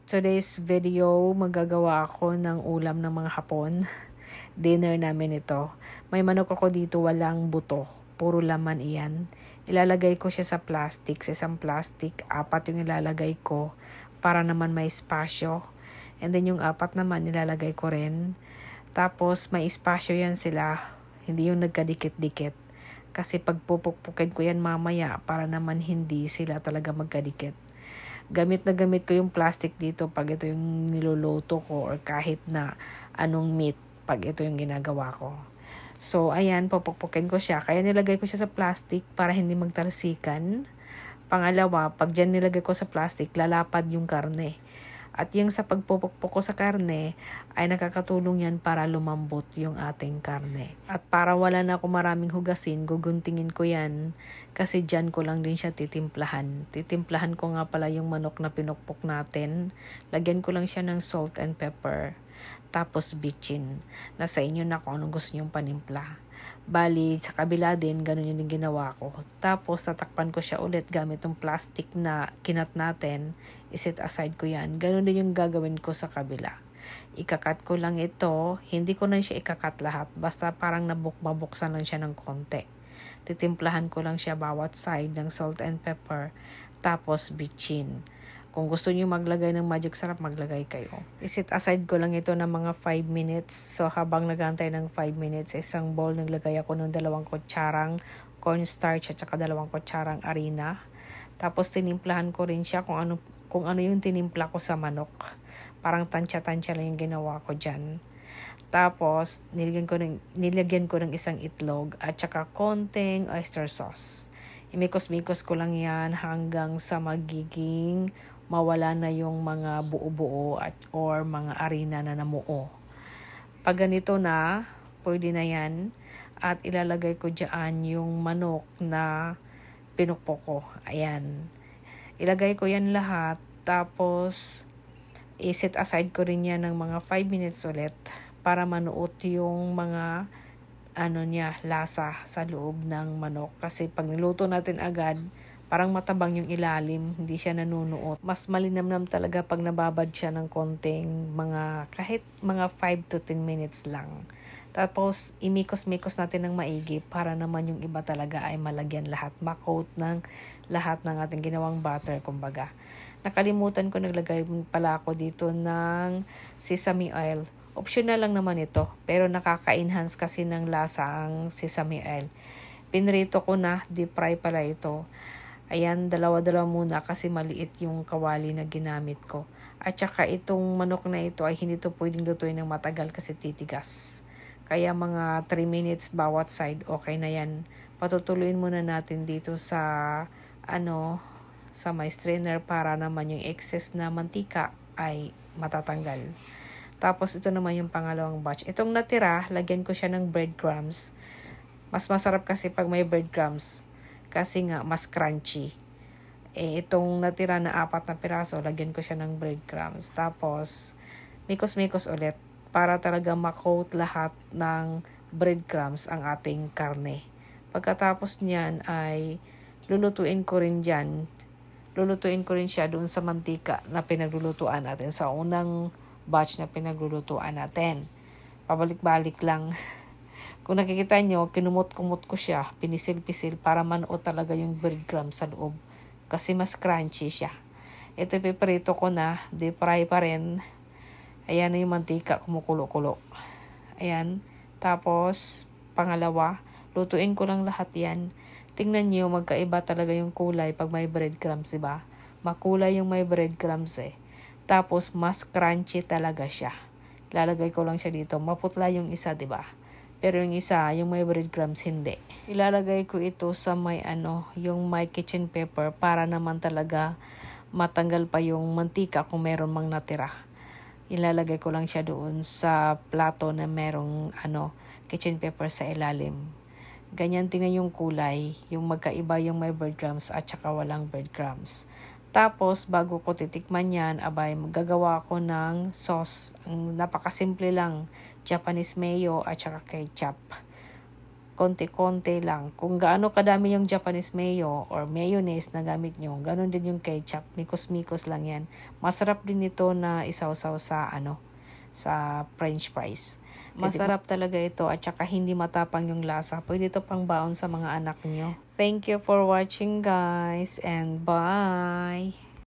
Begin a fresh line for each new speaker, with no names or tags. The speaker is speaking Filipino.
Today's video, magagawa ako ng ulam ng mga Hapon. Dinner namin ito. May manok ako dito, walang buto. Puro laman iyan. Ilalagay ko siya sa plastic. Sa isang plastic, 4 yung ilalagay ko para naman may espasyo. And then yung 4 naman ilalagay ko rin. Tapos may espasyo yan sila. Hindi yung nagkadikit-dikit. Kasi pag pupukpukin ko yan mamaya para naman hindi sila talaga magkadikit. Gamit na gamit ko yung plastic dito pag ito yung niluluto ko or kahit na anong meat pag ito yung ginagawa ko. So, ayan, pupukpukin ko siya. Kaya nilagay ko siya sa plastic para hindi magtalsikan. Pangalawa, pag dyan nilagay ko sa plastic, lalapad yung karne. At yung sa pagpupukpok ko sa karne, ay nakakatulong yan para lumambot yung ating karne. At para wala na ako maraming hugasin, guguntingin ko yan kasi dyan ko lang din siya titimplahan. Titimplahan ko nga pala yung manok na pinukpok natin. Lagyan ko lang siya ng salt and pepper. Tapos bitchin. Nasa inyo na kung anong gusto nyong panimpla. Bali, sa kabila din, ganun yung ginawa ko. Tapos, tatakpan ko siya ulit gamit ng plastic na kinat natin. Iset aside ko yan. Ganun din yung gagawin ko sa kabila. Ikakat ko lang ito. Hindi ko na siya ikakat lahat. Basta parang mabuksan lang siya ng konti. Titimplahan ko lang siya bawat side ng salt and pepper. Tapos, bitchin. Kung gusto niyo maglagay ng magic sarap, maglagay kayo. Isit aside ko lang ito ng mga 5 minutes. So, habang nagantay ng 5 minutes, isang bowl naglagay ako ng 2 kutsarang cornstarch at saka 2 kutsarang harina. Tapos, tinimplahan ko rin siya kung ano yung tinimpla ko sa manok. Parang tansya-tansya lang yung ginawa ko dyan. Tapos, nilagyan ko ng isang itlog at saka konting oyster sauce. Imikos-mikos ko lang yan hanggang sa magiging mawala na yung mga buo-buo or mga harina na namuo. Pag ganito na, pwede na yan. At ilalagay ko dyan yung manok na pinukpok ko. Ayan. Ilagay ko yan lahat. Tapos, iset aside ko rin yan ng mga 5 minutes ulit para manuot yung mga lasa sa loob ng manok. Kasi pag niluto natin agad, parang matabang yung ilalim, hindi siya nanunuot. Mas malinamnam talaga pag nababad siya ng konting kahit mga 5 to 10 minutes lang. Tapos, imikos-mikos natin ng maigi para naman yung iba talaga ay malagyan lahat. Makoat ng lahat ng ating ginawang butter, kumbaga. Nakalimutan ko, naglagay pala ako dito ng sesame oil. Optional lang naman ito, pero nakaka-enhance kasi ng lasa ang sesame oil. Pinrito ko na, deep fry pala ito. Ayan, dalawa-dalawa muna kasi maliit yung kawali na ginamit ko. At saka itong manok na ito ay hindi ito pwedeng lutuin ng matagal kasi titigas. Kaya mga 3 minutes bawat side, okay na yan. Patutuloyin muna natin dito sa may strainer para naman yung excess na mantika ay matatanggal. Tapos ito naman yung pangalawang batch. Itong natira, lagyan ko siya ng breadcrumbs. Mas masarap kasi pag may breadcrumbs. Kasi nga, mas crunchy. Itong natira na 4 na piraso, lagyan ko siya ng breadcrumbs. Tapos, mikos-mikos ulit para talaga makoat lahat ng breadcrumbs ang ating karne. Pagkatapos niyan ay lulutuin ko rin siya doon sa mantika na pinaglulutuan natin. Sa unang batch na pinaglulutuan natin. Pabalik-balik lang. Kung nakikita nyo, kinumot-kumot ko siya, pinisil-pisil para manuot talaga yung breadcrumbs sa loob. Kasi mas crunchy siya. Ito piprito ko na, deep fry pa rin. Ayan na yung mantika, kumukulo-kulo. Ayan. Tapos, pangalawa, lutuin ko lang lahat yan. Tingnan nyo, magkaiba talaga yung kulay pag may breadcrumbs, diba? Makulay yung may breadcrumbs eh. Tapos, mas crunchy talaga siya. Lalagay ko lang siya dito. Maputla yung isa, diba? Pero yung isa, yung may breadcrumbs, hindi. Ilalagay ko ito sa yung may kitchen pepper para naman talaga matanggal pa yung mantika kung meron mang natira. Ilalagay ko lang siya doon sa plato na merong kitchen pepper sa ilalim. Ganyan tingnan yung kulay, yung magkaiba yung may breadcrumbs at saka walang breadcrumbs. Tapos, bago ko titikman yan, magagawa ko ng sauce. Napakasimple lang. Japanese mayo at saka ketchup. konti-konti lang. Kung gaano kadami yung Japanese mayo or mayonnaise na gamit nyo, ganun din yung ketchup. Mikos-mikos lang yan. Masarap din ito na isawsaw sa sa french fries. Masarap talaga ito at saka hindi matapang yung lasa. Pwede ito pang baon sa mga anak nyo. Thank you for watching guys and bye!